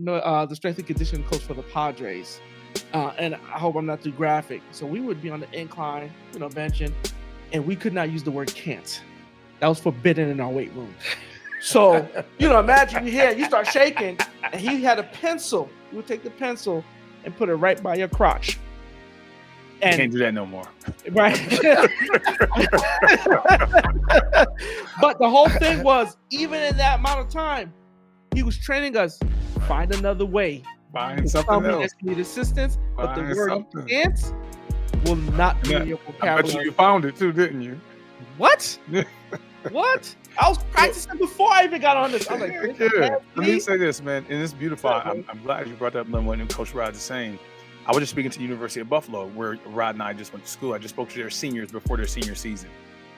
the strength and conditioning coach for the Padres. And I hope I'm not too graphic. So we would be on the incline, benching, and we could not use the word can't. That was forbidden in our weight room. So, imagine you start shaking, and he had a pencil. You would take the pencil and put it right by your crotch. And you can't do that no more. Right. But the whole thing was, even in that amount of time, he was training us, find another way. Find something else. You need assistance, but the word can't will not be in your vocabulary. I bet you found it too, didn't you? What? What? I was practicing before I even got on this. I was like, Let me say this, man, and it's beautiful. I'm glad you brought up Lynnwood and Coach Rod is saying. I was just speaking to the University of Buffalo, where Rod and I just went to school. I just spoke to their seniors before their senior season.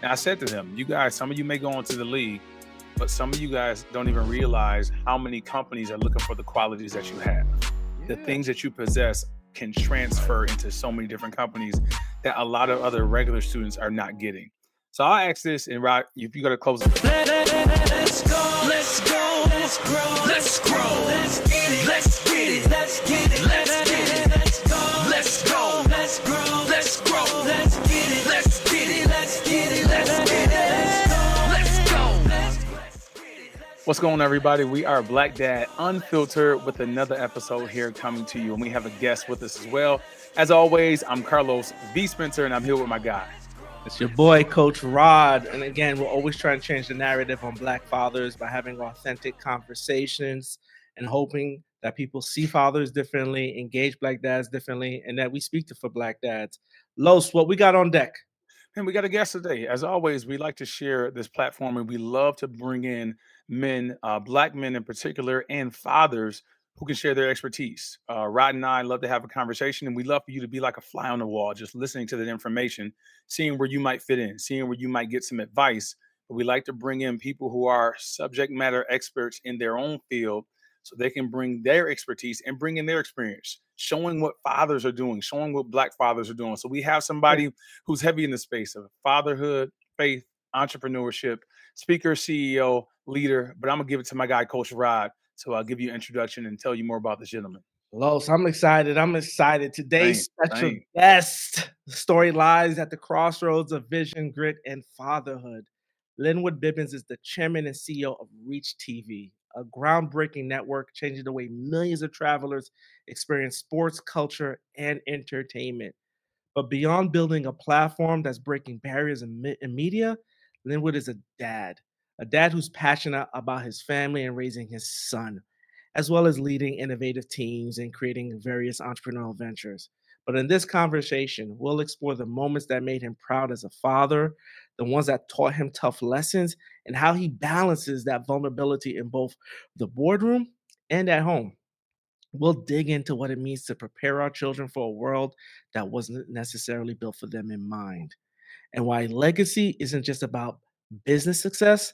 And I said to them, you guys, some of you may go into the league, but some of you guys don't even realize how many companies are looking for the qualities that you have. Yeah. The things that you possess can transfer into so many different companies that a lot of other regular students are not getting. So I'll ask this, and Rod, if you got to close it. Let's go, let's go, let's grow, let's grow, let's get it, let's get it, let's get it, let's get it, let's go, let's go, let's grow, let's grow, let's get it, let's get it, let's get it, let's get it, let's go, let's go, let's get it. What's going on, everybody? We are Black Dad Unfiltered with another episode here coming to you, and we have a guest with us as well. As always, I'm Carlos V. Spencer, and I'm here with my guy. It's your boy, Coach Rod. And again, we're always trying to change the narrative on Black fathers by having authentic conversations and hoping that people see fathers differently, engage Black dads differently, and that we speak for Black dads. Los, what we got on deck? And we got a guest today. As always, we like to share this platform, and we love to bring in men, Black men in particular, and fathers who can share their expertise. Rod and I love to have a conversation, and we love for you to be like a fly on the wall, just listening to that information, seeing where you might fit in, seeing where you might get some advice. But we like to bring in people who are subject matter experts in their own field so they can bring their expertise and bring in their experience, showing what fathers are doing, showing what Black fathers are doing. So we have somebody who's heavy in the space of fatherhood, faith, entrepreneurship, speaker, CEO, leader. But I'm going to give it to my guy, Coach Rod. So I'll give you an introduction and tell you more about this gentleman. Los, I'm excited. Today's special guest story lies at the crossroads of vision, grit, and fatherhood. Lynnwood Bibbens is the chairman and CEO of Reach TV, a groundbreaking network changing the way millions of travelers experience sports, culture, and entertainment. But beyond building a platform that's breaking barriers in media, Lynnwood is a dad who's passionate about his family and raising his son, as well as leading innovative teams and creating various entrepreneurial ventures. But in this conversation, we'll explore the moments that made him proud as a father, the ones that taught him tough lessons, and how he balances that vulnerability in both the boardroom and at home. We'll dig into what it means to prepare our children for a world that wasn't necessarily built for them in mind, and why legacy isn't just about business success,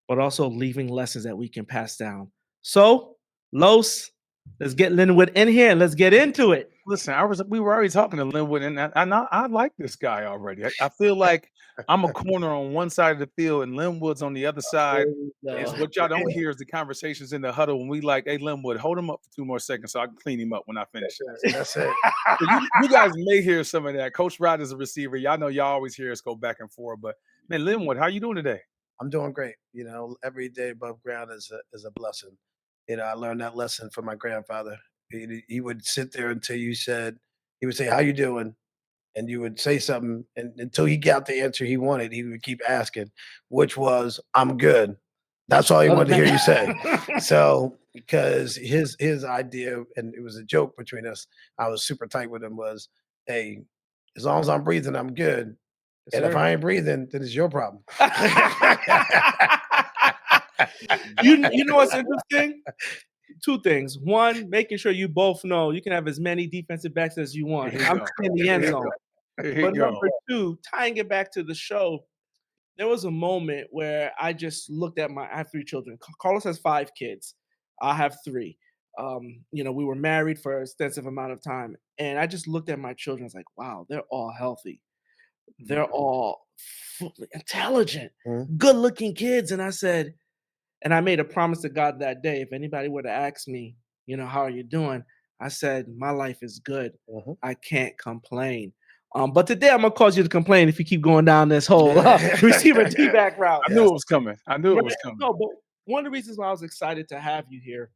but also leaving lessons that we can pass down. So, Los, let's get Lynnwood in here and let's get into it. Listen, we were already talking to Lynnwood, and I like this guy already. I feel like I'm a corner on one side of the field and Lynnwood's on the other side. It's what y'all don't hear is the conversations in the huddle when we like, hey, Lynnwood, hold him up for 2 more seconds so I can clean him up when I finish. That's it. So you guys may hear some of that. Coach Rod is a receiver. Y'all know y'all always hear us go back and forth. But man, Lynnwood, how you doing today? I'm doing great. Every day above ground is a blessing. I learned that lesson from my grandfather. He would sit there until he would say, "How you doing?" And you would say something, and until he got the answer he wanted, he would keep asking, which was, "I'm good." That's all he wanted to hear you say. So, because his idea, and it was a joke between us, I was super tight with him, was, "Hey, as long as I'm breathing, I'm good. And if I ain't breathing, then it's your problem." You know what's interesting? 2 things. One, making sure you both know you can have as many defensive backs as you want. I'm in the end zone. But number 2, tying it back to the show, there was a moment where I just looked at I have 3 children. Carlos has 5 kids. I have 3. We were married for an extensive amount of time. And I just looked at my children. I was like, wow, they're all healthy. They're all intelligent, good-looking kids. And I said, and I made a promise to God that day, if anybody were to ask me, how are you doing? I said, my life is good. Mhm. I can't complain. But today I'm gonna cause you to complain if you keep going down this whole receiver T back route. I knew Yes. it was coming. I knew it Right? was coming. No, but one of the reasons why I was excited to have you here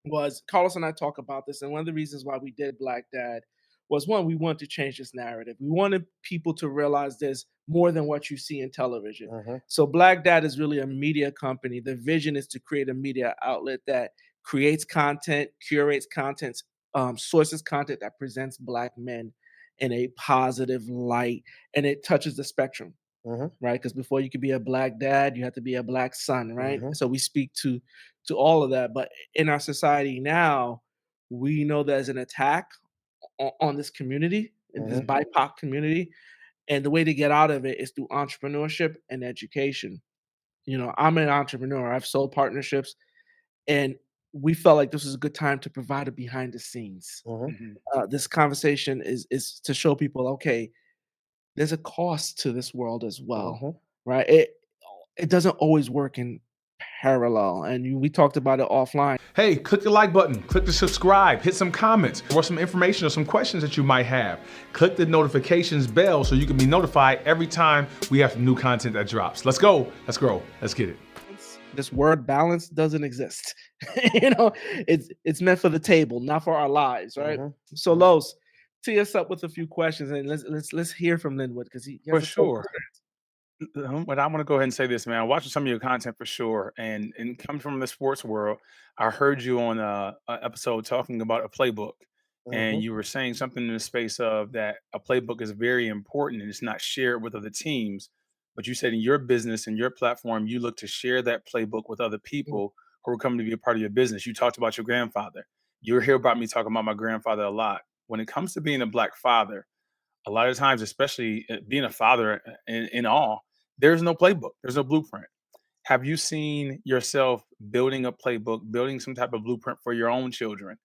was Carlos and I talk about this, and one of the reasons why we did Black Dad was one, we wanted to change this narrative. We wanted people to realize there's more than what you see in television. Mhm. So Black Dad is really a media company. The vision is to create a media outlet that creates content, curates content, sources content that presents Black men in a positive light, and it touches the spectrum, Mhm. right? Because before you could be a Black dad, you have to be a Black son, right? Mhm. So we speak to all of that. But in our society now, we know there's an attack on this community, in this Mhm. BIPOC community, and the way to get out of it is through entrepreneurship and education. I'm an entrepreneur. I've sold partnerships, and we felt like this was a good time to provide a behind the scenes. Mhm. Mhm. This conversation is to show people, okay, there's a cost to this world as well, Mhm. right? It doesn't always work in parallel, and we talked about it offline. Hey, click the like button, click the subscribe, hit some comments, or some information or some questions that you might have. Click the notifications bell so you can be notified every time we have new content that drops. Let's go, let's grow, let's get it. This word balance doesn't exist. It's meant for the table, not for our lives, right? Mhm. So Los, tee us up with a few questions, and let's hear from Lynnwood because he For has a total sure. But I want to go ahead and say this, man. Watching some of your content for sure, and coming from the sports world, I heard you on a episode talking about a playbook, and Mhm. you were saying something in the space of that a playbook is very important and it's not shared with other teams. But you said in your business and your platform, you look to share that playbook with other Mm, people who are coming to be a part of your business. You talked about your grandfather. You'll hear about me talking about my grandfather a lot. When it comes to being a Black father, a lot of times, especially being a father in all, there's no playbook, there's no blueprint. Have you seen yourself building a playbook, building some type of blueprint for your own children?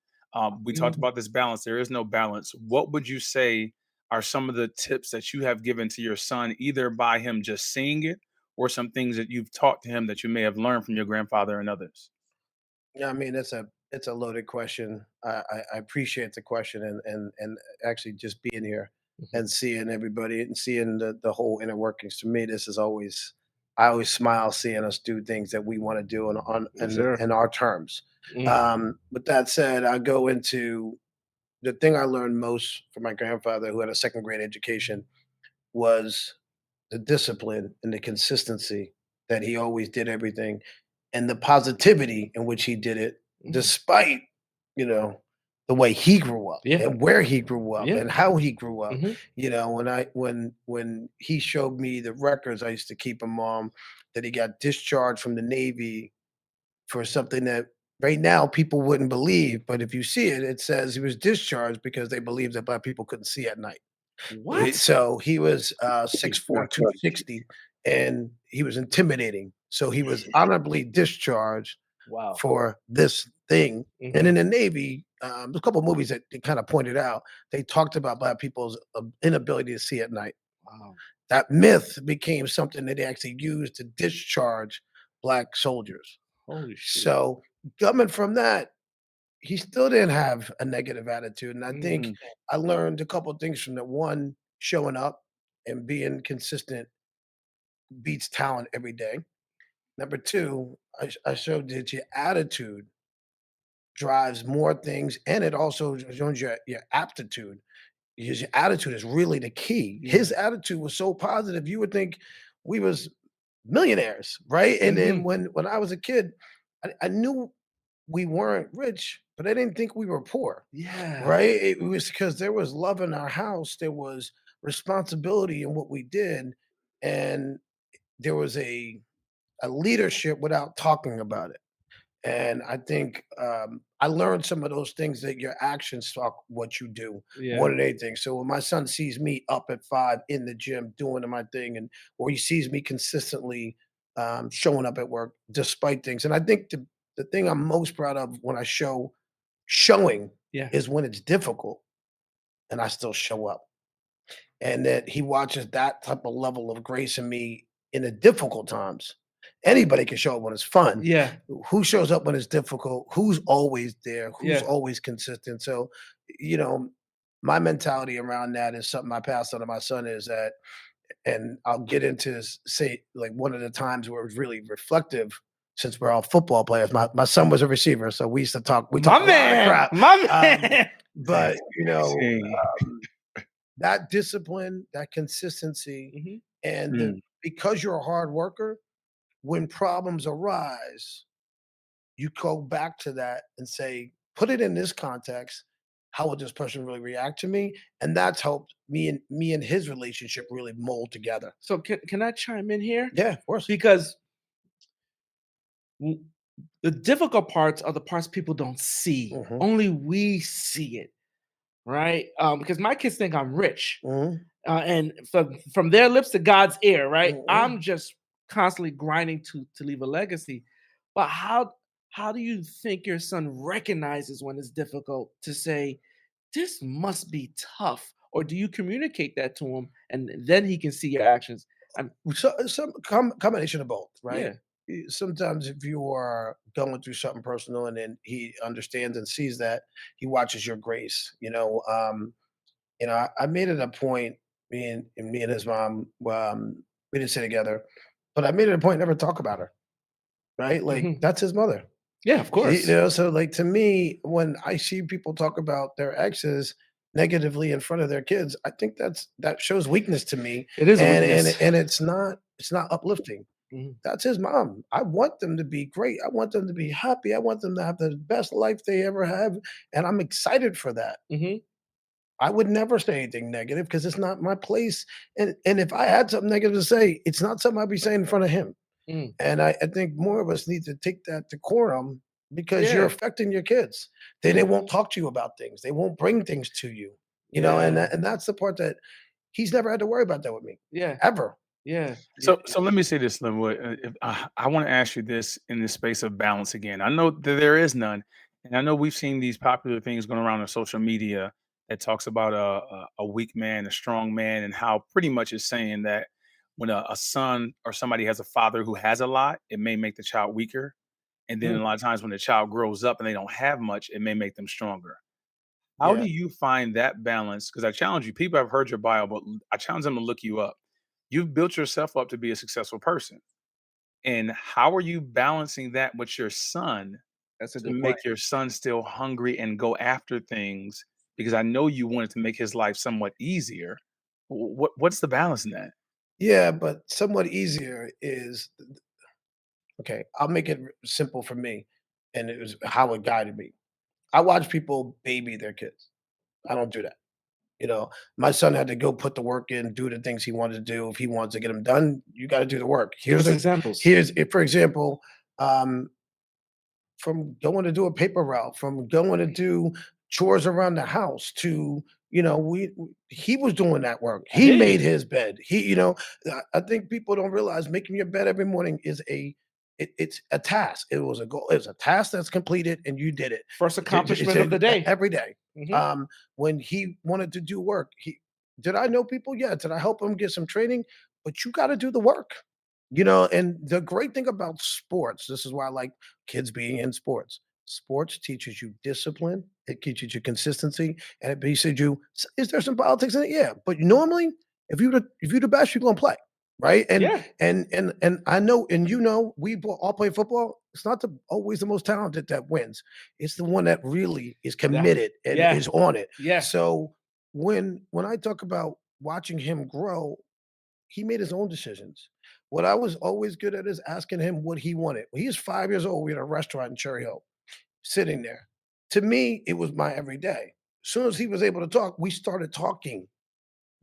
We talked mm. about this balance. There is no balance. What would you say are some of the tips that you have given to your son, either by him just seeing it or some things that you've taught to him that you may have learned from your grandfather and others? Yeah, I mean, it's a loaded question. I appreciate the question, and actually just being here Mhm. and seeing everybody and seeing the whole inner workings. To me, this is always I always smile seeing us do things that we want to do on Yes, sir. in our terms. Mm, With that said, I go into the thing I learned most from my grandfather, who had a second grade education, was the discipline and the consistency that he always did everything, and the positivity in which he did it, mm. despite, you know, the way he grew up Yeah, and where he grew up yeah. and how he grew up. Mhm. When he showed me the records I used to keep him on, that he got discharged from the Navy for something that right now people wouldn't believe, but if you see it, it says he was discharged because they believed that Black people couldn't see at night. What? So he was 6'4", 260, and he was intimidating. So he was honorably discharged Wow. for this thing. And Mhm. in the Navy, there's a couple of movies that they kind of pointed out. They talked about Black people's inability to see at night. Wow. That myth became something that they actually used to discharge Black soldiers. Holy shit. So coming from that, he still didn't have a negative attitude, and I think Mhm. I learned a couple of things from that. One, showing up and being consistent beats talent every day. Number two, I showed that your attitude drives more things, and it also shows your aptitude, because your attitude is really the key. Yeah. His attitude was so positive, you would think we was millionaires, right? And then Mhm. when I was a kid, I knew we weren't rich, but I didn't think we were poor. Yeah. Right? It was because there was love in our house, there was responsibility in what we did, and there was a leadership without talking about it. And I think I learned some of those things, that your actions talk what you do more Yeah. than anything. So when my son sees me up at 5 in the gym doing my thing, and or he sees me consistently showing up at work despite things, and I think the thing I'm most proud of when I showing Yeah. is when it's difficult and I still show up. And that he watches that type of level of grace in me in the difficult times. Anybody can show up when it's fun. Yeah. Who shows up when it's difficult? Who's always there? Who's Yeah. always consistent? So, you know, my mentality around that is something I passed on to my son is that, and I'll get into this, say, like one of the times where it was really reflective since we're all football players. My son was a receiver, so we used to talk, we My talk a lot of man. crap. My Um, man. but, See. that discipline, that consistency, Mhm. and Mm. because you're a hard worker, when problems arise, you go back to that and say, put it in this context. How would this person really react to me? And that's helped me and his relationship really mold together. So can I chime in here? Yeah, of course. Because w- the difficult parts are the parts people don't see. Hmm. Only we see it, right? Because my kids think I'm rich, Hmm. and from their lips to God's ear, right? Hmm. I'm just constantly grinding to leave a legacy. But how do you think your son recognizes when it's difficult to say this must be tough, or do you communicate that to him and then he can see your actions? And So some combination of both, right? yeah, Sometimes if you are going through something personal and then he understands and sees that, he watches your grace. I made it a point. Me and his mom, we didn't stay together, but I made it a point never to talk about her. Right? Like mhm. that's his mother. Yeah, of You course, know, so like to me, when I see people talk about their exes negatively in front of their kids, I think that shows weakness to me, it is a and and weakness. and it's not uplifting. Mhm, That's his mom. I want them to be great. I want them to be happy. I want them to have the best life they ever have, and I'm excited for that. mhm, I would never say anything negative because it's not my place. And if I had something negative to say, it's not something I'd be saying in front of him. mm. And I think more of us need to take that decorum because you're Yeah, affecting your kids. Then they won't talk to you about things. They won't bring things to you. And yeah, and that's the part that he's never had to worry about that with me yeah, ever. yeah, So let me say this, Linwood. If, I want to ask you this in the space of balance again. I know that there is none, and I know we've seen these popular things going around on social media that talks about a weak man, a strong man, and how pretty much is saying that when a son or somebody has a father who has a lot, it may make the child weaker, and then a mm, lot of times when the child grows up and they don't have much, it may make them stronger. How Yeah. do you find that balance? Because I challenge you. People have heard your bio, but I challenge them to look you up. You've built yourself up to be a successful person. And how are you balancing that with your son that's a to good point. make your son still hungry and go after things? Because I know you wanted to make his life somewhat easier. What's the balance in that? Yeah, but somewhat easier is okay. I'll make it simple for me. And it was how it guided me. I watch people baby their kids. I don't do that. My son had to go put the work in, do the things he wanted to do. If he wants to get them done, you got to do the work. Give Here's us a examples. here's if, for example, um, from going to do a paper route, from going to do chores around the house to, he was doing that work. I He hear made you. his bed. I think people don't realize making your bed every morning is it's a task. It was a goal. It was a task that's completed and you did it. First It's accomplishment of the day. every day. Mhm. When he wanted to do work, he did I know people? Yeah. Did I help him get some training? But you got to do the work. And the great thing about sports, this is why I like kids being in sports. Sports teaches you discipline, it teaches you consistency, and it teaches you, is there some politics in it? Yeah. But normally, if you're the best, you're gonna play. Right. And Yeah, and and and I know, and all play football. It's not always the most talented that wins. It's the one that really is yeah, committed and yeah, is on it. yeah. So when I talk about watching him grow, he made his own decisions. What I was always good at is asking him what he wanted. When he was 5 years old, we had a restaurant in Cherry Hill, sitting there. To me, it was my everyday. As soon as he was able to talk, we started talking,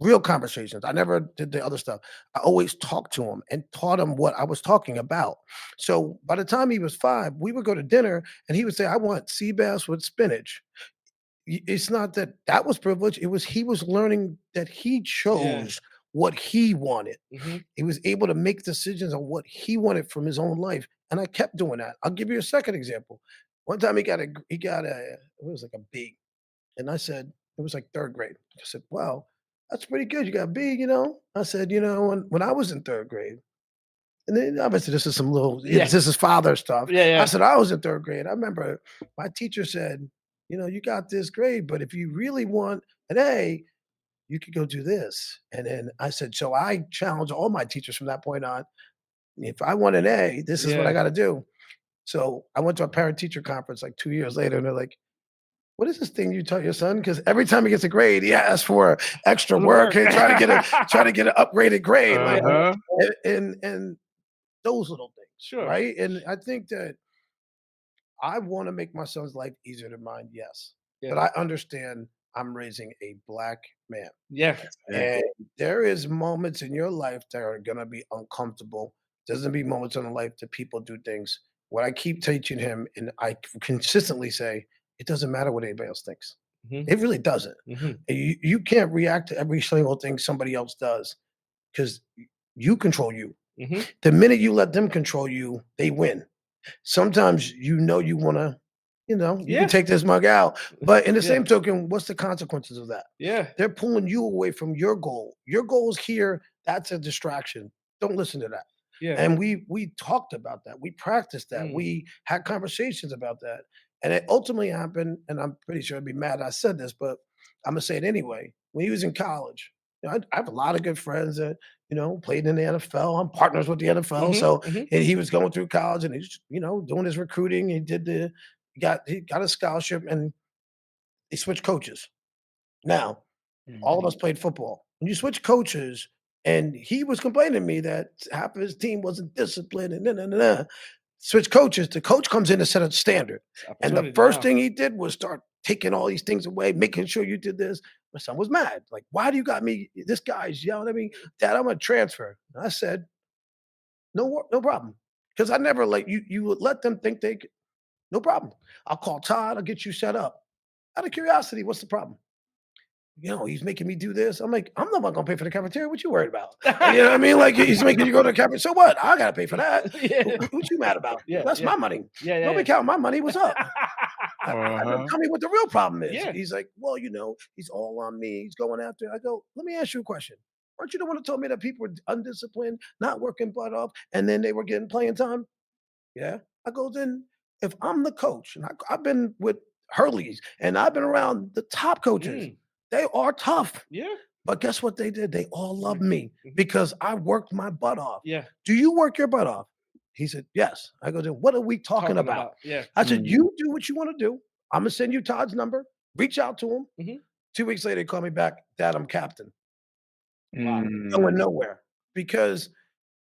real conversations. I never did the other stuff. I always talked to him and taught him what I was talking about. So by the time he was 5, we would go to dinner and he would say, "I want sea bass with spinach." It's not that that was privilege. It was he was learning that he Yeah. chose what he wanted. Mhm. He was able to make decisions on what he wanted from his own life, and I kept doing that. I'll give you a second example. One time he got a it was like a B, and I said it was like third grade. I said, "Wow, that's pretty good. You got a B." I said, when I was in third grade, And then obviously this is some little, this is father stuff. Yeah. I said, I was in 3rd grade. I remember my teacher said, you got this grade, but if you really want an A, you could go do this. And then I said, so I challenged all my teachers from that point on. If I want an A, this is what I got to do. So I went to a parent teacher conference like 2 years later, and they're like, what is this thing you taught your son? Because every time he gets a grade, he asks for extra work and try to get an upgraded grade. Uh-huh. And those little things, right? And I think that I want to make my son's life easier than mine, yes. But I understand I'm raising a Black man. Yeah. And there is moments in your life that are gonna be uncomfortable. There's gonna be moments in life that people do things. What I keep teaching him, and I consistently say, it doesn't matter what anybody else thinks. It really doesn't. You can't react to every single thing somebody else does because you control you. The minute you let them control you, they win. Sometimes you want to, you can take this mug out. But in the same token, what's the consequences of that? They're pulling you away from your goal. Your goal is here. That's a distraction. Don't listen to that. And we talked about that. We practiced that. We had conversations about that. And it ultimately happened, and I'm pretty sure I'd be mad I said this, but I'm going to say it anyway. When he was in college, I have a lot of good friends that, played in the NFL. I'm partners with the NFL. So and he was going through college and he's, doing his recruiting. He got a scholarship and he switched coaches. Now, all of us played football. When you switch coaches, and he was complaining to me that half of his team wasn't disciplined and switch coaches, the coach comes in to set a standard. And the first thing he did was start taking all these things away, making sure you did this. My son was mad. Like, why do you got me? This guy's yelling at me. Dad, I'm going to transfer. And I said, no problem. Because I never you would let them think they could. No problem. I'll call Todd. I'll get you set up. Out of curiosity, what's the problem? He's making me do this. I'm like, I'm not going to pay for the cafeteria. What you worried about? You know what I mean? Like, he's making you go to the cafeteria. So what? I got to pay for that. What you mad about? That's my money. Nobody counting my money. What's up? Tell me what the real problem is. He's like, well, he's all on me. He's going after it. I go, let me ask you a question. Aren't you the one who told me that people were undisciplined, not working butt off, and then they were getting playing time? Yeah. I go, then if I'm the coach, and I've been with Hurley's, and I've been around the top coaches, they are tough. But guess what they did? They all love me because I worked my butt off. Do you work your butt off? He said, yes. I go, then what are we talking about? I said, you do what you want to do. I'm going to send you Todd's number. Reach out to him. 2 weeks later, he called me back. Dad, I'm captain. Going nowhere. Because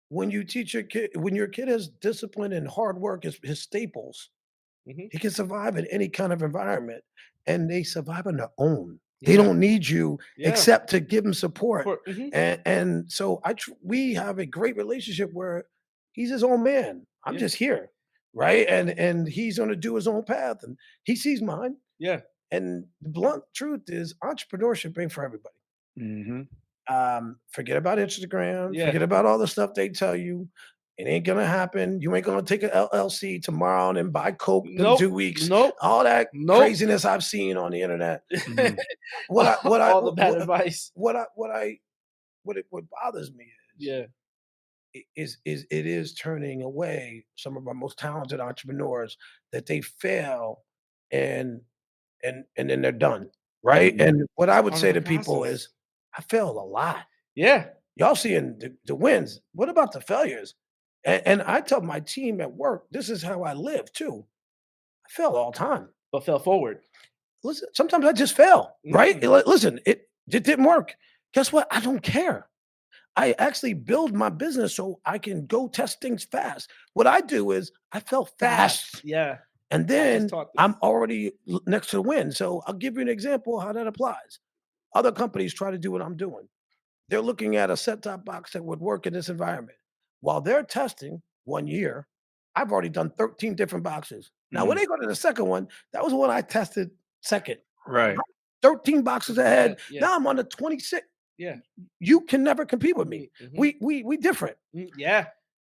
when you teach your kid, when your kid has discipline and hard work is his staples, he can survive in any kind of environment. And they survive on their own. They don't need you except to give them support. And so we have a great relationship where he's his own man. I'm just here, right? And he's going to do his own path, and he sees mine. And the blunt truth is, entrepreneurship ain't for everybody. Forget about Instagram. Forget about all the stuff they tell you. It ain't gonna happen. You ain't gonna take an LLC tomorrow and buy Coke in 2 weeks. All that craziness I've seen on the internet. All the bad advice. What bothers me is it is turning away some of our most talented entrepreneurs that they fail and then they're done, right? And what I would say to people is, I failed a lot. Y'all seeing the wins. What about the failures? And I tell my team at work, this is how I live too. I fail all the time. But fell forward. Listen, sometimes I just fail, right? Listen, it didn't work. Guess what? I don't care. I actually build my business so I can go test things fast. What I do is I fail fast. And then I'm already next to the win. So I'll give you an example of how that applies. Other companies try to do what I'm doing. They're looking at a set-top box that would work in this environment. While they're testing 1 year, I've already done 13 different boxes. Now, when they go to the second one, that was the one I tested second. Right. 13 boxes ahead. Now I'm on the 26. You can never compete with me. We different.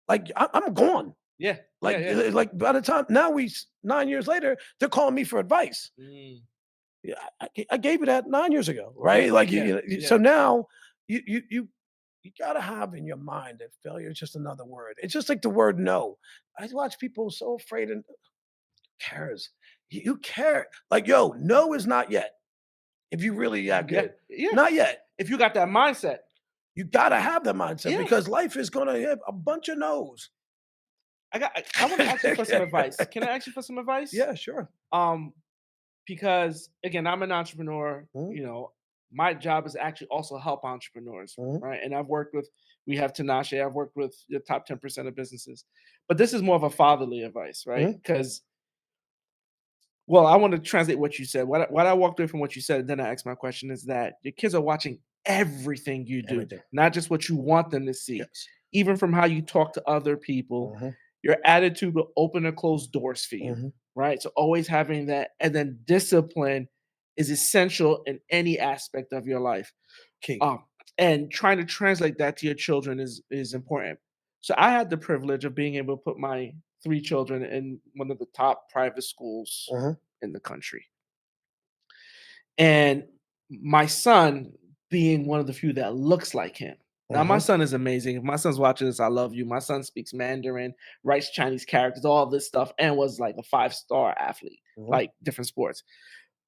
Like I'm gone. Like by the time now 9 years later, they're calling me for advice. I gave you that 9 years ago, right? So now you you gotta have in your mind that failure is just another word. It's just like the word no. I watch people so afraid and who cares? You care. Like, yo, no is not yet. If you really that Yeah, good. yeah. Not yet. If you got that mindset. You gotta have that mindset Yeah. because life is gonna have a bunch of no's. I want to ask you for some advice. Can I ask you for some advice? Yeah, sure. Because again, I'm an entrepreneur. Mhm. You know, my job is actually also help entrepreneurs, Mhm. right? And we have Tinashe, I've worked with the top 10% of businesses, but this is more of a fatherly advice, right? Mhm. Because, well, I want to translate what you said. What I walked away from what you said, and then I asked my question is that your kids are watching everything you do, Everything. not just what you want them to see, Yes. even from how you talk to other people. Mhm. Your attitude will open or close doors for you, Mhm. right? So always having that, and then discipline is essential in any aspect of your life. Key. And trying to translate that to your children is important. So I had the privilege of being able to put my 3 children in one of the top private schools Mhm. in the country. And my son being one of the few that looks like him. Now, my Mhm. son is amazing. If my son's watching this, I love you. My son speaks Mandarin, writes Chinese characters, all this stuff, and was like a 5-star athlete, Mhm. like different sports.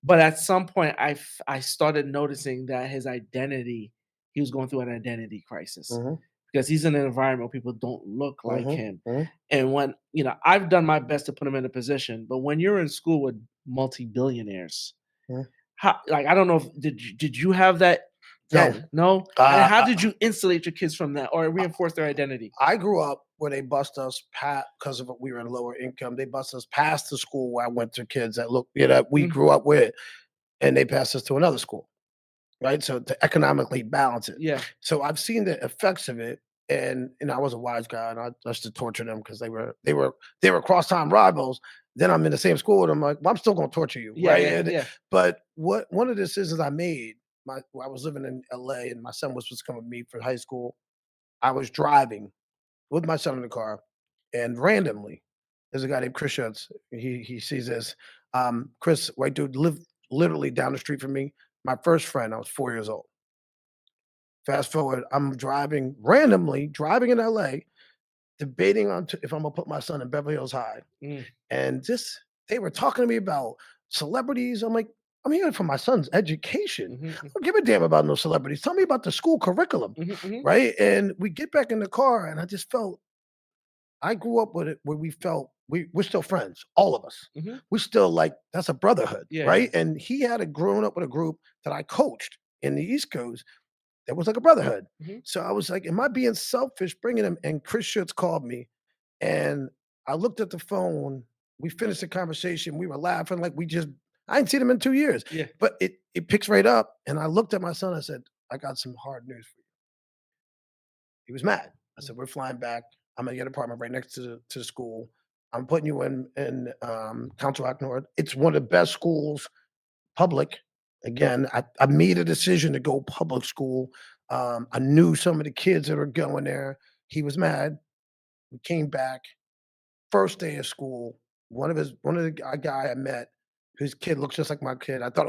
But at some point, I started noticing that his identity, he was going through an identity crisis Mhm. because he's in an environment where people don't look like Mhm. him. Mhm. And when, I've done my best to put him in a position, but when you're in school with multi-billionaires, Mhm. how, like, I don't know if did you have that No. no? And Uh, how uh, did you insulate your kids from that or reinforce their identity? I grew up where they bust us because of we were in lower income. They bust us past the school where I went to kids that look, we Mm, grew up with, and they passed us to another school, right? So to economically balance it. yeah. So I've seen the effects of it, and I was a wise guy, and I used to torture them because they were cross time rivals. Then I'm in the same school, and I'm like, well, I'm still going to torture you, Yeah, right? yeah, yeah. But what one of the decisions I made, I was living in LA, and my son was supposed to come with me for high school. I was driving with my son in the car, and randomly, there's a guy named Chris Schutz. He sees this. Chris, white dude, lived literally down the street from me. My first friend, I was 4 years old. Fast forward, I'm randomly driving in LA, debating on if I'm gonna put my son in Beverly Hills High. Mm, And just they were talking to me about celebrities. I'm like, I'm here for my son's education. mhm, I don't give a damn about no celebrities. Tell me about the school curriculum, mhm, mhm, right? And we get back in the car, and I just felt I grew up with it where we felt we're still friends, all of us. mhm. We still like that's a brotherhood, Yeah, yeah. right? And he had a grown up with a group that I coached in the East Coast that was like a brotherhood. Mhm. So I was like, am I being selfish bringing him? And Chris Schutz called me, and I looked at the phone. We finished the conversation. We were laughing like I hadn't seen him in 2 years. Yeah. But it picks right up. And I looked at my son. I said, I got some hard news for you. He was mad. I said, we're flying back. I'm gonna get an apartment right next to the school. I'm putting you in Council Rock North. It's one of the best schools, public. Again, I made a decision to go public school. I knew some of the kids that were going there. He was mad. We came back. First day of school, one of the guy I met, his kid looks just like my kid. I thought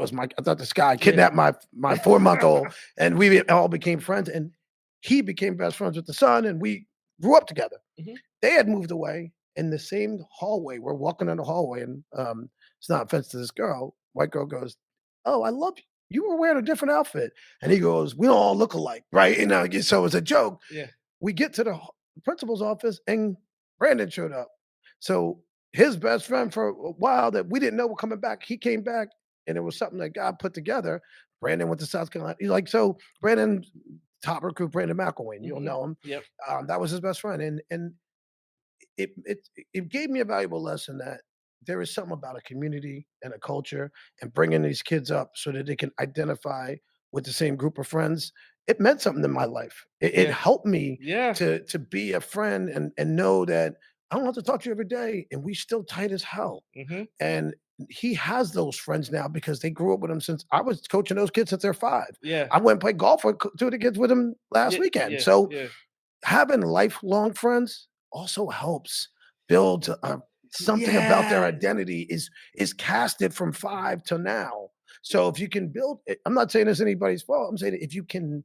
this guy Yeah. kidnapped my 4-month-old, and we all became friends. And he became best friends with the son, and we grew up together. Mhm. They had moved away in the same hallway. We're walking in the hallway, and it's not offense to this girl. White girl goes, "Oh, I love you. You were wearing a different outfit," and he goes, "We don't all look alike, right?" So it's a joke. Yeah. We get to the principal's office, and Brandon showed up. So his best friend for a while that we didn't know were coming back, he came back, and it was something that God put together. Brandon went to South Carolina. He's like, so Brandon, top recruit, Brandon McElwain, you'll Mhm. know him. Yep. That was his best friend, and it gave me a valuable lesson that there is something about a community and a culture and bringing these kids up so that they can identify with the same group of friends. It meant something in my life. It Yeah. helped me Yeah. to be a friend and know that I don't have to talk to you every day, and we still tight as hell. Mhm. And he has those friends now because they grew up with him since I was coaching those kids since they're 5. Yeah. I went and played golf with 2 of the kids with him last Yeah. weekend. Yeah. So Yeah. having lifelong friends also helps build something about their Yeah. identity is casted from 5 to now. So if you can build it, I'm not saying it's anybody's fault. I'm saying if you can,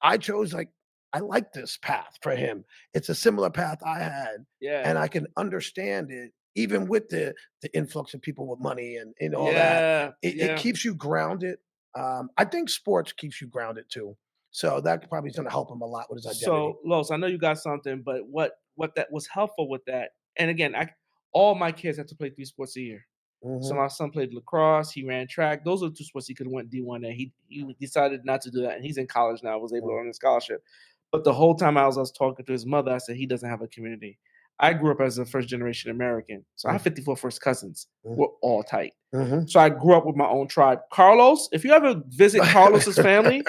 I chose like I like this path for him. It's a similar path I had, Yeah. and I can understand it even with the influx of people with money and all that. Yeah. It Yeah. keeps you grounded. I think sports keeps you grounded too. So that probably is gonna help him a lot with his identity. So, Los, I know you got something, but what that was helpful with that, and again, all my kids had to play 3 sports a year. So Mhm. my son played lacrosse, he ran track. Those are 2 sports he could have went D1 at. He decided not to do that, and he's in college now, was able to Mhm. earn a scholarship. But the whole time I was talking to his mother, I said he doesn't have a community. I grew up as a first generation American, so I have 54 first cousins. Mhm. We're all tight. Mhm. So I grew up with my own tribe. Carlos, if you ever visit Carlos's family,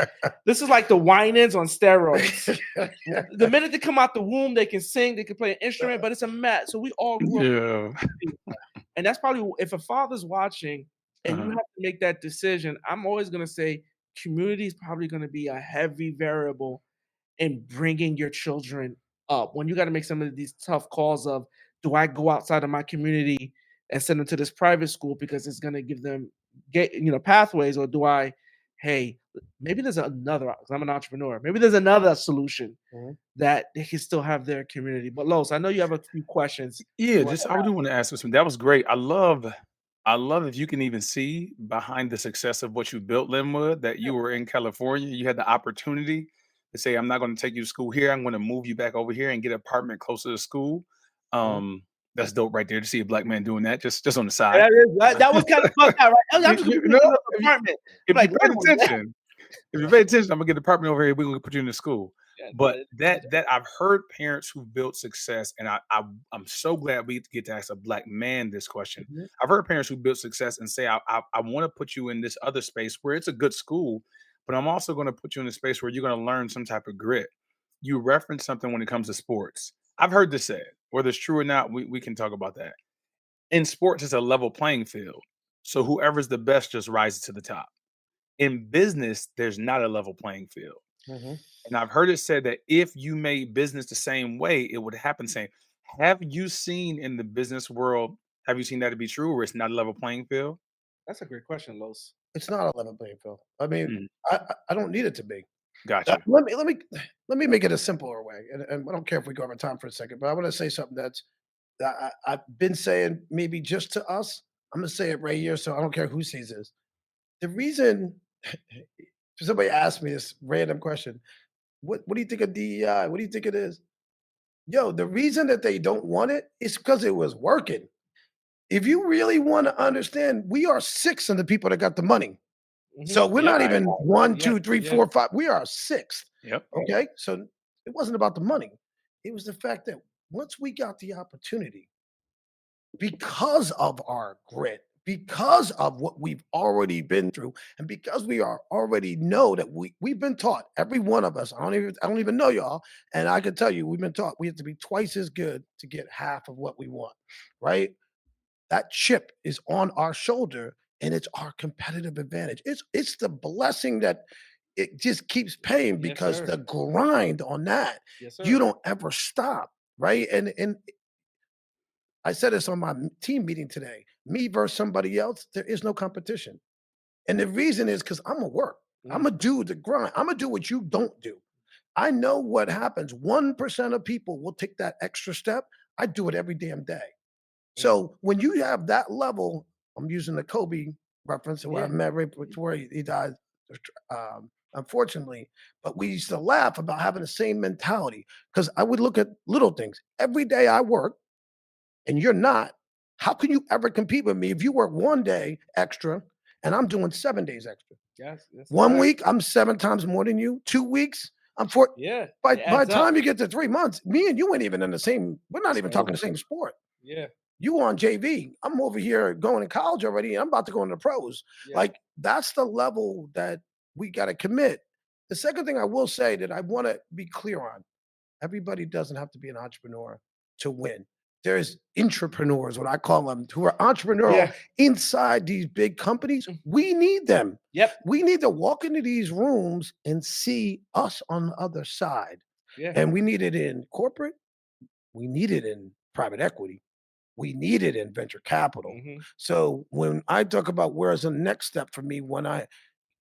this is like the Winans on steroids. The minute they come out the womb, they can sing, they can play an instrument, but it's a mess. So we all grew up, Yeah. and that's probably if a father's watching and you Uh-huh. have to make that decision. I'm always gonna say community is probably gonna be a heavy variable in bringing your children up. When you got to make some of these tough calls of, do I go outside of my community and send them to this private school because it's gonna give them pathways, or do I, hey, maybe there's another, 'cause I'm an entrepreneur, maybe there's another solution Mhm. that they can still have their community. But Los, I know you have a few questions. Yeah, You want just I do want to ask this one. That was great. I love if you can even see behind the success of what you built, Linwood, that you were in California. You had the opportunity to say, I'm not going to take you to school here. I'm going to move you back over here and get an apartment closer to school. Mhm. That's dope right there to see a black man doing that, just on the side. that was kind of fucked out, right? Oh, yeah, I'm You, just you gonna get know, another if you, apartment. if you Like, paid Linwood, yeah, attention, if you pay attention, I'm gonna get an apartment over here. We're gonna put you in the school. yeah, no, But that I've heard parents who've built success, and I'm so glad we get to ask a black man this question. Mhm. I've heard parents who built success and say, I want to put you in this other space where it's a good school, but I'm also going to put you in a space where you're going to learn some type of grit. You reference something when it comes to sports. I've heard this said, whether it's true or not, we can talk about that. In sports, it's a level playing field. So whoever's the best just rises to the top. In business, there's not a level playing field. Mhm. And I've heard it said that if you made business the same way, it would happen same. Have you seen in the business world, have you seen that to be true, where it's not a level playing field? that's a great question, Los. It's not a level playing field. I mean, Mm, I don't need it to be. got you. Let me make it a simpler way, and I don't care if we go over time for a second, but I want to say something that I've been saying maybe just to us. I'm gonna say it right here, so I don't care who sees this. The reason somebody asked me this random question, what do you think of DEI? What do you think it is? Yo, the reason that they don't want it is because it was working. If you really want to understand, we are six of the people that got the money. Mhm. So we're Yeah, not even one, yeah, two, three, yeah, four, five. We are sixth. Yep. Okay. So it wasn't about the money. It was the fact that once we got the opportunity, because of our grit, because of what we've already been through, and because we are already know that we've been taught, every one of us, I don't even know y'all, and I can tell you, we've been taught we have to be twice as good to get half of what we want, right? That chip is on our shoulder and it's our competitive advantage. It's the blessing that it just keeps paying yes, because sir. the grind on that, Yes, you sir. don't ever stop, right? And I said this on my team meeting today. Me versus somebody else, there is no competition. And the reason is because I'm gonna work. I'm Mm, gonna do the grind. I'm gonna do what you don't do. I know what happens. 1% of people will take that extra step. I do it every damn day. mm, So when you have that level, I'm using the Kobe reference where I yeah. met right before he died, unfortunately. But we used to laugh about having the same mentality because I would look at little things. Every day I work and you're not, how can you ever compete with me if you work 1 day extra and I'm doing 7 days extra? Yes, that's a 1 week, fact. I'm 7 times more than you. 2 weeks, I'm four. Yeah, By it by adds the up. time you get to 3 months, me and you ain't even in the same. We're not even talking Same. the same sport. Yeah, You on JV. I'm over here going to college already, and I'm about to go into the pros. yeah. Like that's the level that we got to commit. The second thing I will say that I want to be clear on: everybody doesn't have to be an entrepreneur to win. There's intrapreneurs, what I call them, who are entrepreneurial Yeah. inside these big companies. Mm. We need them. Yep. We need to walk into these rooms and see us on the other side. Yeah. And we need it in corporate. We need it in private equity. We need it in venture capital. Mhm. So when I talk about where's the next step for me,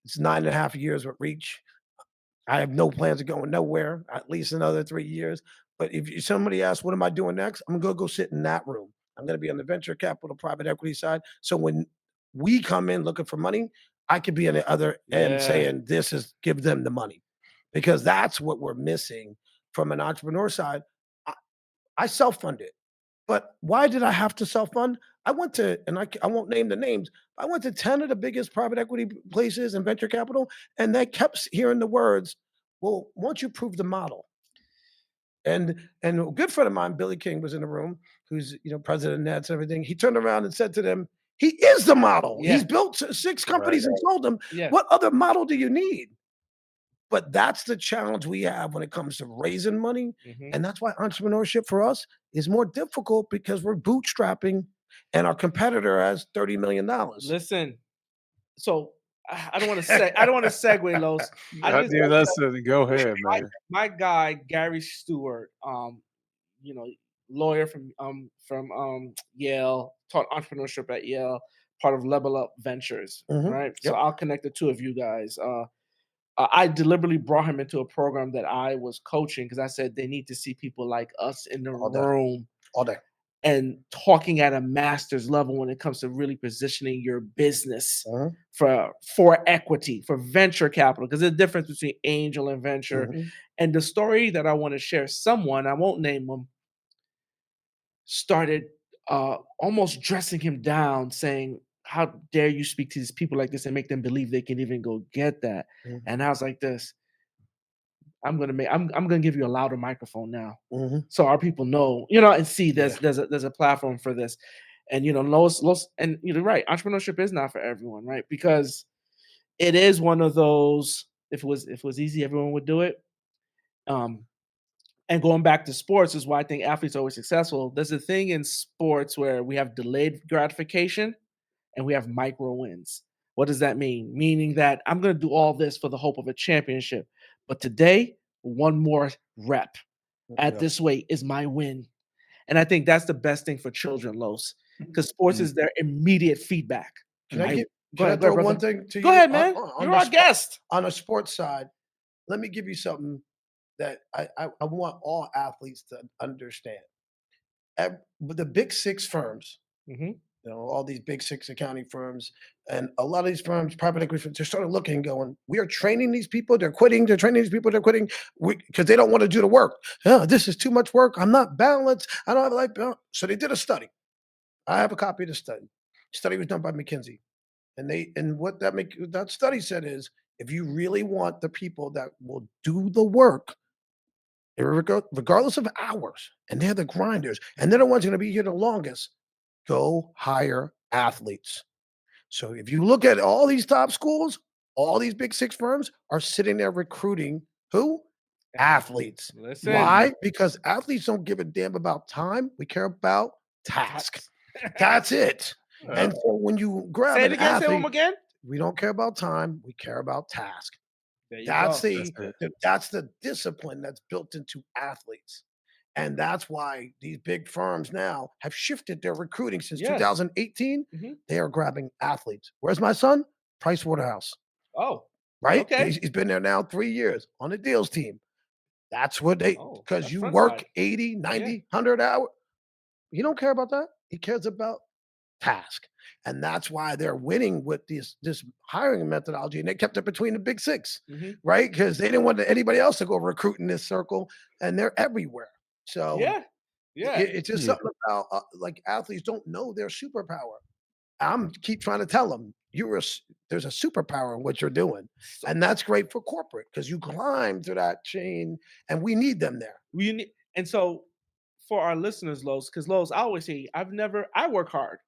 it's 9.5 years with Reach, I have no plans of going nowhere, at least another 3 years. But if somebody asks, what am I doing next? I'm gonna go sit in that room. I'm gonna be on the venture capital, private equity side. So when we come in looking for money, I could be on the other end Yeah. saying, this is give them the money. Because that's what we're missing from an entrepreneur side. I, I self-funded. But why did I have to self-fund? I went to, and I won't name the names, I went to 10 of the biggest private equity places and venture capital, and they kept hearing the words, well, once you prove the model. And a good friend of mine, Billy King, was in the room, who's president of Nets and everything. He turned around and said to them, he is the model. Yeah. He's built 6 companies and sold them. Yeah. What other model do you need? But that's the challenge we have when it comes to raising money. And that's why entrepreneurship for us is more difficult, because we're bootstrapping and our competitor has $30 million. Listen, so I don't want to say, I don't want to segue, Los. Dude, listen, go ahead, man. My guy Gary Stewart, lawyer from Yale, taught entrepreneurship at Yale, part of Level Up Ventures, right? Yep. So I'll connect the two of you guys. I deliberately brought him into a program that I was coaching because I said they need to see people like us in the room All day. and talking at a master's level when it comes to really positioning your business for equity, for venture capital, because there's a difference between angel and venture. And the story that I want to share, someone, I won't name them, started almost dressing him down, saying, how dare you speak to these people like this and make them believe they can even go get that? And I was like this, I'm gonna give you a louder microphone now, so our people know, and see there's a platform for this, and Los, and you're right, entrepreneurship is not for everyone, right? Because it is one of those. If it was easy, everyone would do it. And going back to sports is why I think athletes are always successful. There's a thing in sports where we have delayed gratification and we have micro wins. What does that mean? Meaning that I'm going to do all this for the hope of a championship. But today, one more rep at this weight is my win. And I think that's the best thing for children, Los, because sports is their immediate feedback. Can I throw one thing to you? Go ahead, man. You're our guest. On a sports side, let me give you something that I want all athletes to understand. With the big 6 firms, all these big 6 accounting firms, and a lot of these firms, private equity firms, they're started looking and going, we are training these people, they're quitting, they're training these people, they're quitting, because they don't want to do the work. This is too much work. I'm not balanced. I don't have life balance. So they did a study. I have a copy of the study. The study was done by McKinsey. And what that study said is, if you really want the people that will do the work, regardless of hours, and they're the grinders, and they're the ones going to be here the longest, go hire athletes. So if you look at all these top schools, all these big 6 firms are sitting there recruiting who? Athletes. Listen. Why? Because athletes don't give a damn about time. We care about task. That's it. And so when you grab Say it an again, athlete, say them again. we don't care about time. We care about task. That's That's the discipline that's built into athletes. And that's why these big firms now have shifted their recruiting since 2018. They are grabbing athletes. Where's my son? Price Waterhouse. Oh, right? Okay. He's been there now 3 years on the deals team. That's what because that's you front work side. 80, 90, 100 hours. He don't care about that. He cares about task. And that's why they're winning with this hiring methodology. And they kept it between the big 6, right? Because they didn't want anybody else to go recruit in this circle. And they're everywhere. So it's just something about like athletes don't know their superpower. I'm keep trying to tell them there's a superpower in what you're doing. And that's great for corporate because you climb through that chain and we need them there. And so for our listeners, Los, because Los, I always say I work hard.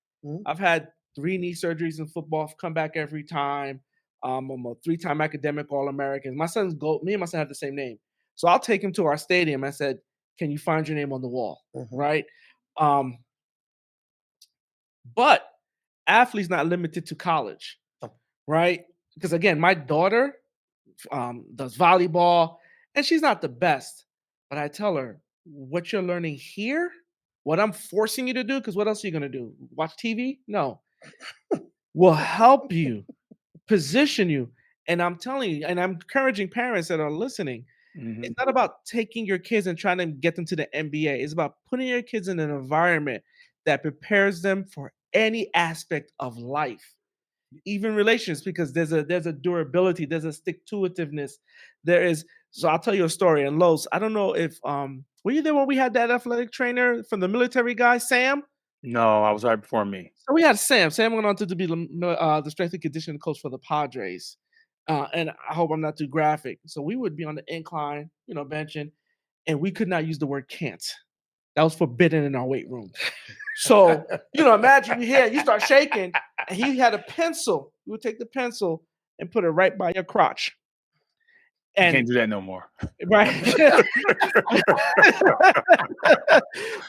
I've had 3 knee surgeries in football, come back every time. I'm a 3-time academic All-American. Me and my son have the same name. So I'll take him to our stadium. I said, can you find your name on the wall? Right? But athletes not limited to college, right? Because again, my daughter does volleyball and she's not the best, but I tell her what you're learning here, what I'm forcing you to do, because what else are you going to do? Watch TV? No. Will help you, position you. And I'm telling you, and I'm encouraging parents that are listening, Mhm. it's not about taking your kids and trying to get them to the NBA. It's about putting your kids in an environment that prepares them for any aspect of life, even relations, because there's a durability, there's a stick to itiveness. There is. So I'll tell you a story. And Los, I don't know if were you there when we had that athletic trainer from the military guy, Sam? No, I was right before me. So we had Sam. Sam went on to be the strength and conditioning coach for the Padres. And I hope I'm not too graphic. So we would be on the incline, benching, and we could not use the word can't. That was forbidden in our weight room. So, imagine you start shaking, and he had a pencil. You would take the pencil and put it right by your crotch. You can't And do that no more. right.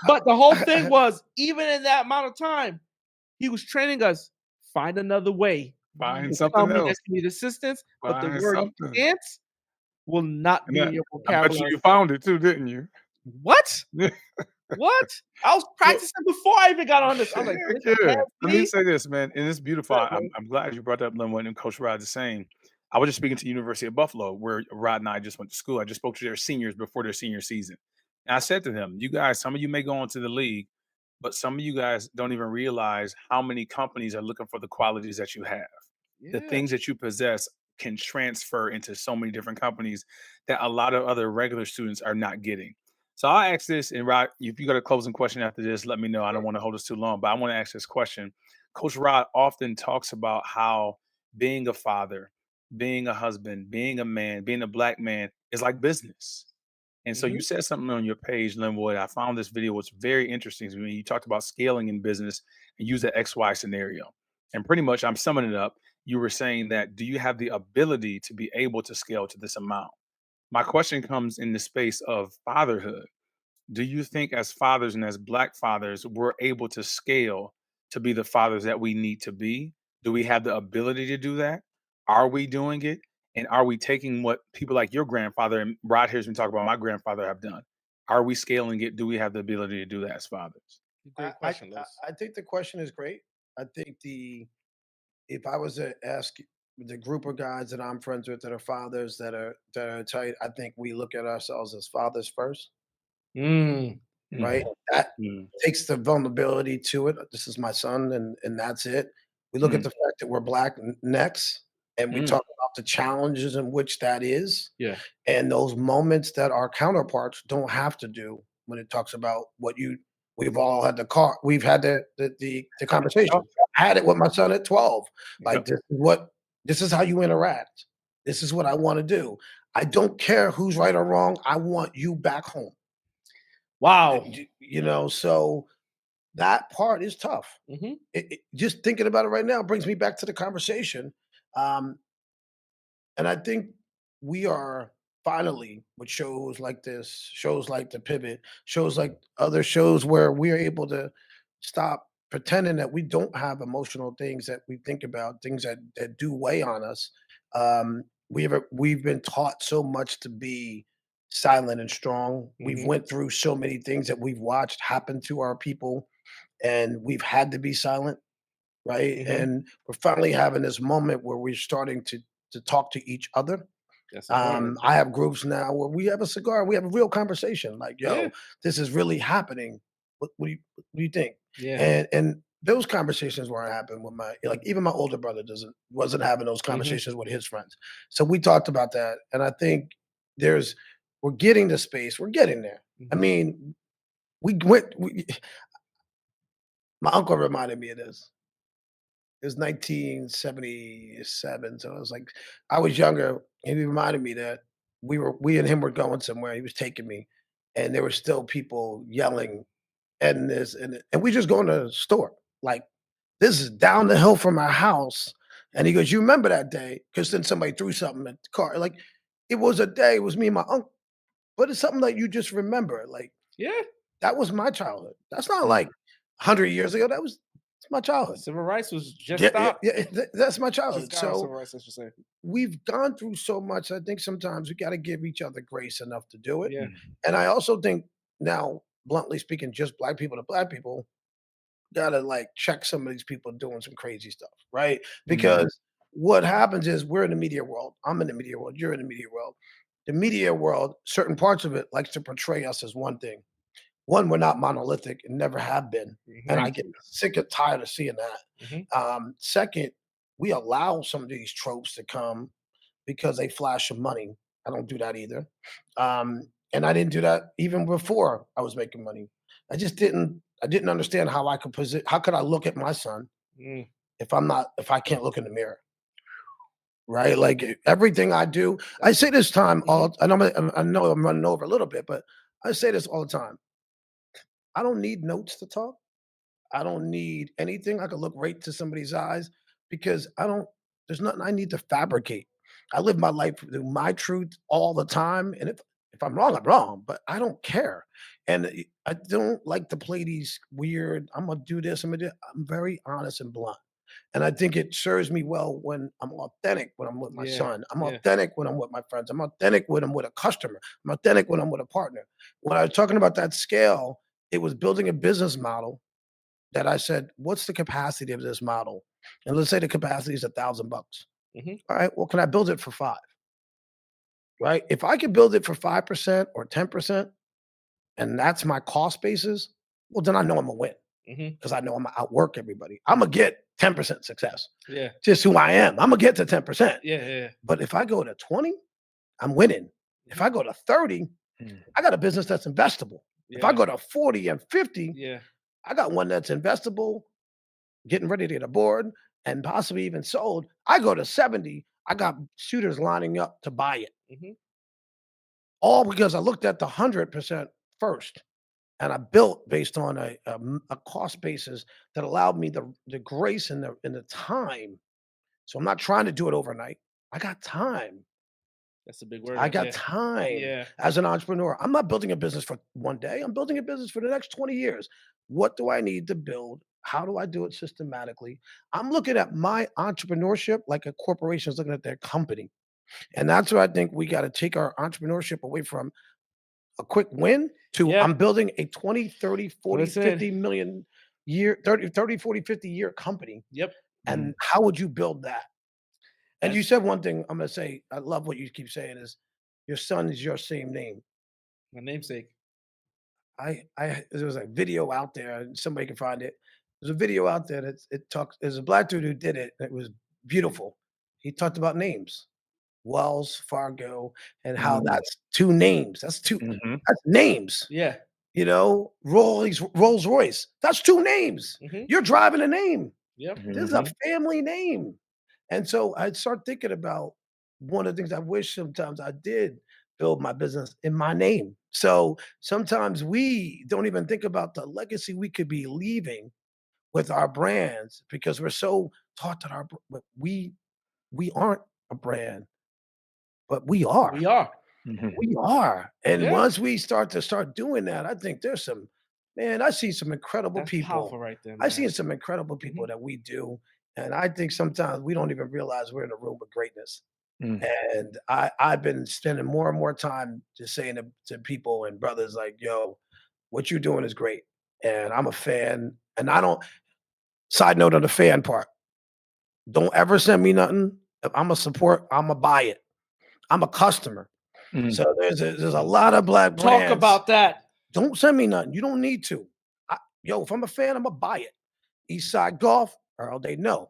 But the whole thing was, even in that amount of time, he was training us, find another way. Find To tell something me else. that you need assistance, but the Find word something. can't will not And be that in your I bet you vocabulary. found it too, didn't you? What? What? I was So practicing before I even got on this. I was like, heck this yeah. can't Let me be. say this, man, and it's beautiful. Good, I'm glad you brought up Linwood and Coach Rod the same. I was just speaking to University of Buffalo, where Rod and I just went to school. I just spoke to their seniors before their senior season. And I said to them, you guys, some of you may go into the league, but some of you guys don't even realize how many companies are looking for the qualities that you have. The Yeah. things that you possess can transfer into so many different companies that a lot of other regular students are not getting. So I'll ask this, and Rod, if you got a closing question after this, let me know. I don't want to hold us too long, but I want to ask this question. Coach Rod often talks about how being a father, being a husband, being a man, being a black man is like business. And so you Mhm. said something on your page, Linwood. I found this video was very interesting to me. You talked about scaling in business and use the XY scenario. And pretty much, I'm summing it up. You were saying that, do you have the ability to be able to scale to this amount? My question comes in the space of fatherhood. Do you think as fathers and as black fathers, we're able to scale to be the fathers that we need to be? Do we have the ability to do that? Are we doing it? And are we taking what people like your grandfather and Rod here's been talking about my grandfather have done? Are we scaling it? Do we have the ability to do that as fathers? Great question, Los. I think the question is great. I think if I was to ask the group of guys that I'm friends with that are fathers that are tight, I think we look at ourselves as fathers first, Mm. right? Mm, That mm, takes the vulnerability to it. This is my son, and that's it. We look at mm, the fact that we're black next, and we mm. talk about the challenges in which that is, Yeah. and those moments that our counterparts don't have to do when it talks about we've all had we've had the conversation. Yep, I had it with my son at 12. Like yep. this is how you interact. This is what I want to do. I don't care who's right or wrong. I want you back home. Wow. So that part is tough. Mhm. Just thinking about it right now brings me back to the conversation. Um, and I think we are finally with shows like this, shows like The Pivot, shows like other shows where we are able to stop pretending that we don't have emotional things that we think about, things that do weigh on us. We've been taught so much to be silent and strong. We've Mhm. went through so many things that we've watched happen to our people, and we've had to be silent, right? Mhm. And we're finally having this moment where we're starting to talk to each other. That's important. I have groups now where we have a cigar, we have a real conversation. Like, Yeah. yo, this is really happening. What do you think? Yeah. And those conversations weren't happening with even my older brother wasn't having those Mhm. conversations with his friends. So we talked about that, and I think there's we're getting the space. We're getting there. I Mhm. mean, we went. My uncle reminded me of this. It was 1977, so I was like, I was younger, and he reminded me that we and him were going somewhere. He was taking me, and there were still people yelling and this and we just going to the store. Like, this is down the hill from our house. And he goes, "You remember that day?" Because then somebody threw something at the car. Like, it was a day. It was me and my uncle, but it's something that you just remember. Like, Yeah. that was my childhood. That's not like 100 years ago. It's my childhood. Civil rights was just Yeah, yeah, stopped. yeah, that's my Just childhood. got on So civil rights, I should say. we've gone through so much. I think sometimes we got to give each other grace enough to do it. Yeah. Mm, And I also think now, bluntly speaking, just black people to black people gotta like check some of these people doing some crazy stuff, right? mm, Because what happens is we're in the media world. I'm in the media world. You're in the media world. The media world, certain parts of it likes to portray us as one thing. One, we're not monolithic and never have been. And I get sick and tired of seeing that. Second, we allow some of these tropes to come because they flash some money. I don't do that either. And I didn't do that even before I was making money. I didn't understand how I could how could I look at my son Mm. if I can't look in the mirror? Right? Like everything I do, I say this time all I know I'm running over a little bit, but I say this all the time. I don't need notes to talk. I don't need anything. I could look right to somebody's eyes because there's nothing I need to fabricate. I live my life through my truth all the time. And if I'm wrong, I'm wrong, but I don't care. And I don't like to play these weird, I'm gonna do this, I'm very honest and blunt. And I think it serves me well when I'm authentic when I'm with my son. I'm authentic when I'm with my friends. I'm authentic when I'm with a customer. I'm authentic when I'm with a partner. When I was talking about that scale, it was building a business model that I said, what's the capacity of this model? And let's say the capacity is $1,000. All right, well, can I build it for 5? Right? If I can build it for 5% or 10%, and that's my cost basis, well, then I know I'm gonna win because I know I'm gonna outwork everybody. I'm gonna get 10% success. Yeah. Just who I am. I'm gonna get to 10%. Yeah. But if I go to 20, I'm winning. If I go to 30, I got a business that's investable. If I go to 40 and 50, I got one that's investable, getting ready to get a board, and possibly even sold. I go to 70, I got suitors lining up to buy it. All because I looked at the 100% first. And I built based on a cost basis that allowed me the grace and the time. So I'm not trying to do it overnight. I got time. That's a big word. I got time as an entrepreneur. I'm not building a business for one day. I'm building a business for the next 20 years. What do I need to build? How do I do it systematically? I'm looking at my entrepreneurship like a corporation is looking at their company. And that's where I think we got to take our entrepreneurship away from a quick win to I'm building a 20, 30, 40, 50 million year, 30, 40, 50 year company. And how would you build that? And you said one thing I'm going to say, I love what you keep saying is your son is your same name. My namesake. There was a video out there and somebody can find it. There's a video out there that there's a black dude who did it. And it was beautiful. He talked about names, Wells Fargo, and how that's 2 names. That's that's names. Yeah. You know, Rolls Royce. That's 2 names. You're driving a name. This is a family name. And so I start thinking about one of the things I wish sometimes I did build my business in my name. So sometimes we don't even think about the legacy we could be leaving with our brands because we're so taught that we aren't a brand, but we are. We are. We are. And once we start doing that, I think there's I see some incredible That's people. powerful right there, man. I see some incredible people that we do. And I think sometimes we don't even realize we're in a room with greatness. And I've been spending more and more time just saying to people and brothers like, yo, what you're doing is great. And I'm a fan. And side note on the fan part, don't ever send me nothing. If I'm a support, I'm a buy it. I'm a customer. So there's a lot of black brands. Talk about that. Don't send me nothing. You don't need to. If I'm a fan, I'm gonna buy it. Eastside Golf, Earl, they know.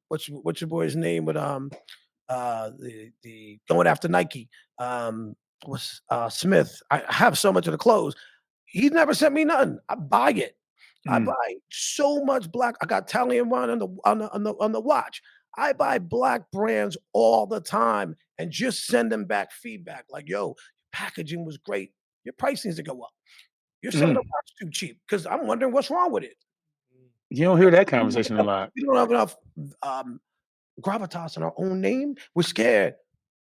What's your boy's name with the going after Nike? Smith. I have so much of the clothes. He's never sent me nothing. I buy it. I buy so much black. I got Italian one on the watch. I buy black brands all the time and just send them back feedback like, yo, packaging was great. Your price needs to go up. You're selling the watch too cheap because I'm wondering what's wrong with it. You don't hear that conversation a lot. We don't have enough gravitas in our own name. We're scared.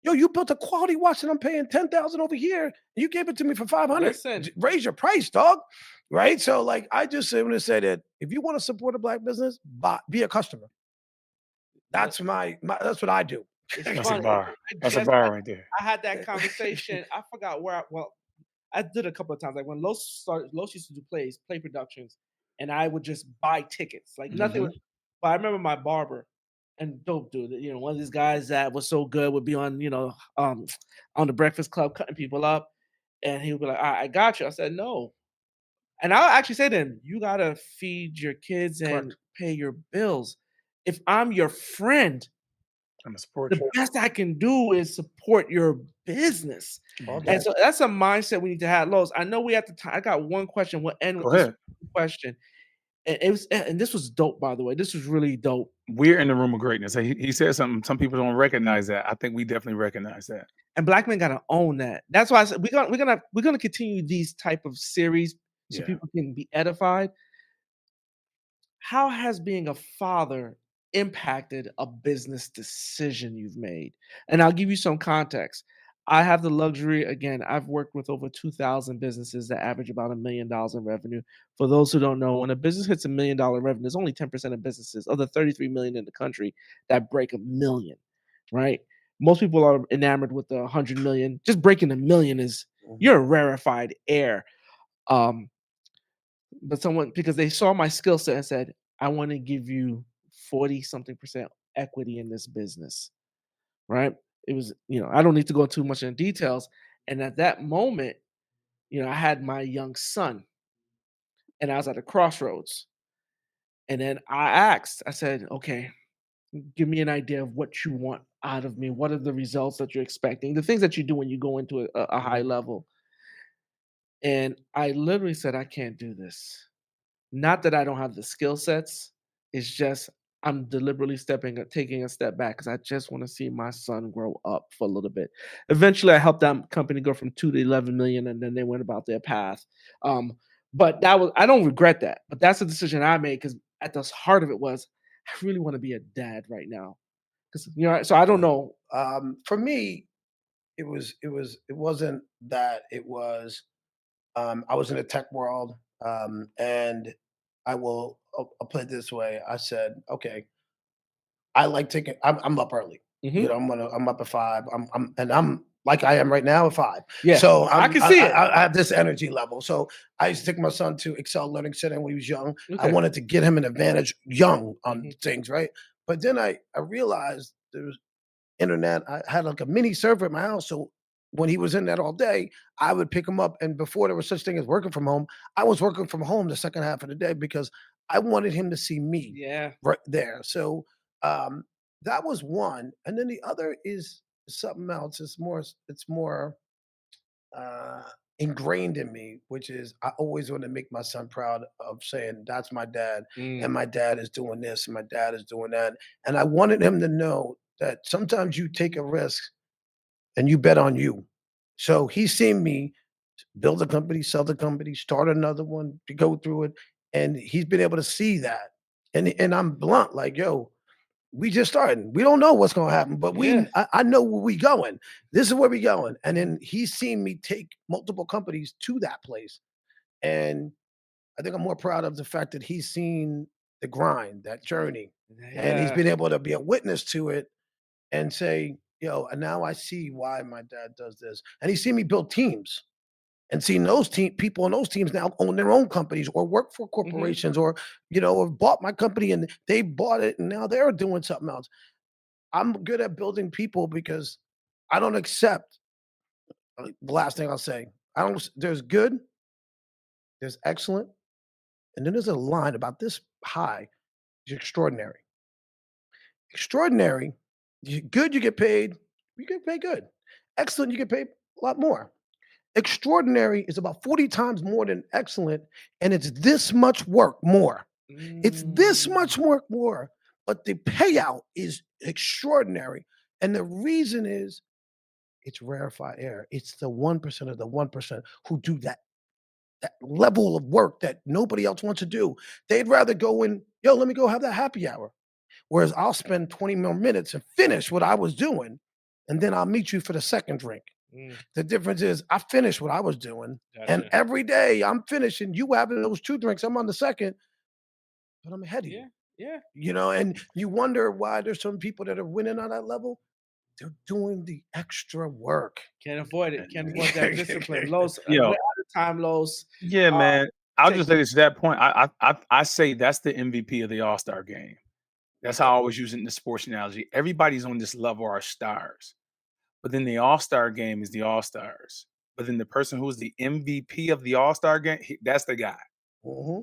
Yo, you built a quality watch and I'm paying $10,000 over here. And you gave it to me for $500. Listen. Raise your price, dog. Right? So, like, I just want to say that if you want to support a black business, be a customer. That's that's what I do. That's a bar. That's a bar right there. I had that conversation. I forgot where. I did a couple of times. Like when Los used to do play productions, and I would just buy tickets. Like nothing. But I remember my barber. and dope dude. You know, one of these guys that was so good would be on, on the Breakfast Club cutting people up, and he would be like, I got you. I said, no. And I'll actually say to him, you gotta feed your kids and Correct. pay your bills. If I'm your friend, I'm gonna support the you. best I can do is support your business. All And day. so that's a mindset we need to have, Lowe's. I know we have to I got one question. We'll end with Go this ahead. question. And it was, and this was dope, by the way. This was really dope. We're in the room of greatness. He said something. Some people don't recognize that. I think we definitely recognize that. And black men gotta own that. That's why I said we're gonna continue these type of series so Yeah. people can be edified. How has being a father impacted a business decision you've made? And I'll give you some context. I have the luxury, again, I've worked with over 2,000 businesses that average about $1 million in revenue. For those who don't know, when a business hits $1 million revenue, there's only 10% of businesses of the 33 million in the country that break 1 million, right? Most people are enamored with the 100 million. Just breaking 1 million is, you're a rarefied air. But someone, because they saw my skill set and said, I want to give you 40 something percent equity in this business, right? It was, I don't need to go too much in details. And at that moment, I had my young son and I was at a crossroads. And then I said, okay, give me an idea of what you want out of me. What are the results that you're expecting? The things that you do when you go into a high level. And I literally said, I can't do this. Not that I don't have the skill sets. It's just I'm deliberately taking a step back because I just want to see my son grow up for a little bit. Eventually, I helped that company go from 2 to 11 million, and then they went about their path. But I don't regret that. But that's a decision I made because at the heart of it was I really want to be a dad right now. Because so I don't know. For me, it wasn't that. It was I was in the tech world, and I'll put it this way. I said, okay, I like taking. I'm up early. You know, I'm up at 5. I'm like I am right now at 5. Yeah, So I can see it. I have this energy level. So I used to take my son to Excel Learning Center when he was young. I Okay. wanted to get him an advantage young on things, right? But then I realized there was internet. I had like a mini server at my house. So when he was in that all day, I would pick him up. And before there was such thing as working from home, I was working from home the second half of the day because I wanted him to see me Yeah. right there. So that was one. And then the other is something else. It's more uh, ingrained in me, which is I always want to make my son proud of saying, that's my dad. And my dad is doing this and my dad is doing that. And I wanted him to know that sometimes you take a risk and you bet on you. So he's seen me build a company, sell the company, start another one, to go through it, and he's been able to see that. And I'm blunt, like, yo, we just starting. We don't know what's gonna happen, but Yeah. I know where we going. This is where we going. And then he's seen me take multiple companies to that place. And I think I'm more proud of the fact that he's seen the grind, that journey, and he's Yeah. been able to be a witness to it and say, yo, and now I see why my dad does this. And he's seen me build teams and seen those people in those teams now own their own companies or work for corporations or, or bought my company and they bought it and now they're doing something else. I'm good at building people because I don't accept the last thing I'll say. There's good, there's excellent, and then there's a line about this high. It's extraordinary. Extraordinary, good, you get paid good. Excellent, you get paid a lot more. Extraordinary is about 40 times more than excellent, and it's this much work more. It's this much work more, but the payout is extraordinary. And the reason is it's rarefied air. It's the 1% of the 1% who do that level of work that nobody else wants to do. They'd rather go in, yo, let me go have that happy hour. Whereas I'll spend 20 more minutes and finish what I was doing, and then I'll meet you for the second drink. The difference is I finished what I was doing, and Gotcha. every day I'm finishing. You having those 2 drinks, I'm on the second, but I'm ahead of you. Yeah. And you wonder why there's some people that are winning on that level. They're doing the extra work. Can't avoid it. Can't avoid that discipline. Los, Yo. we're out of time, Los. Yeah, man. I'll take- just say this to that point. I say that's the MVP of the All-Star game. That's how I always use it in the sports analogy. Everybody's on this level are stars, but then the all-star game is the all-stars. But then the person who's the MVP of the all-star game, that's the guy.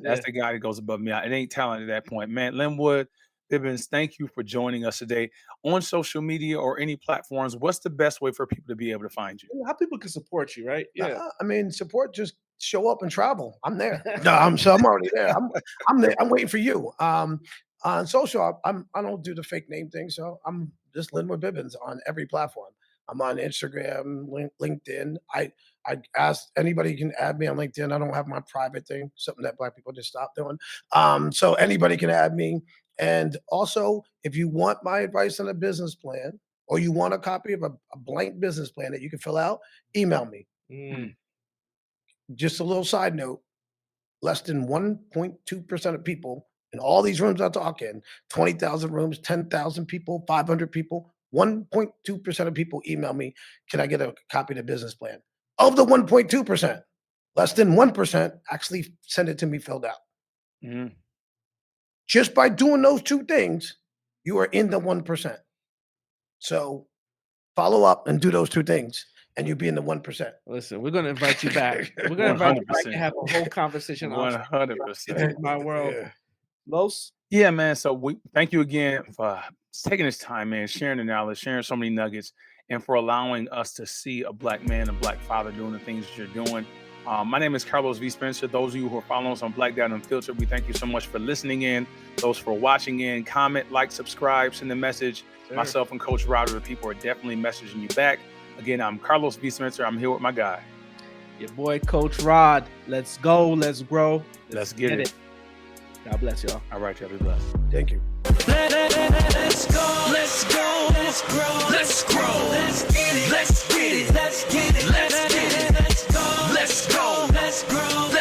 That's the guy that goes above me. It ain't talent at that point, man. Lynnwood Bibbens, thank you for joining us today on social media or any platforms. What's the best way for people to be able to find you? How people can support you, right? Yeah. I mean, support, just show up and travel. I'm there. No, I'm already there. I'm there. I'm waiting for you. On social, I don't do the fake name thing, so I'm just Lynnwood Bibbens on every platform. I'm on Instagram, LinkedIn. I ask anybody can add me on LinkedIn. I don't have my private thing, something that Black people just stopped doing. So anybody can add me. And also, if you want my advice on a business plan, or you want a copy of a blank business plan that you can fill out, email me. Just a little side note, less than 1.2% of people in all these rooms I talk in, 20,000 rooms, 10,000 people, 500 people, 1.2% of people email me, can I get a copy of the business plan? Of the 1.2%, less than 1% actually send it to me filled out. Just by doing those two things, you are in the 1%. So follow up and do those two things, and you'll be in the 1%. Listen, we're going to invite you back. We're going to invite you back and have a whole conversation on 100%. my world. Los? Yeah, man. So we thank you again for taking this time, man, sharing the knowledge, sharing so many nuggets, and for allowing us to see a Black man, a Black father doing the things that you're doing. My name is Carlos V. Spencer. Those of you who are following us on Black Dad Unfiltered, we thank you so much for listening in. Those for watching in, comment, like, subscribe, send a message. Sure. Myself and Coach Rod, the people are definitely messaging you back. Again, I'm Carlos V. Spencer. I'm here with my guy, your boy, Coach Rod. Let's go. Let's grow. Let's get it. God bless y'all. All right, y'all be blessed. Thank you. Let's go. Let's go. Let's grow. Let's grow. Let's get it. Let's get it. Let's get it. Let's get it. Let's go. Let's go. Let's grow.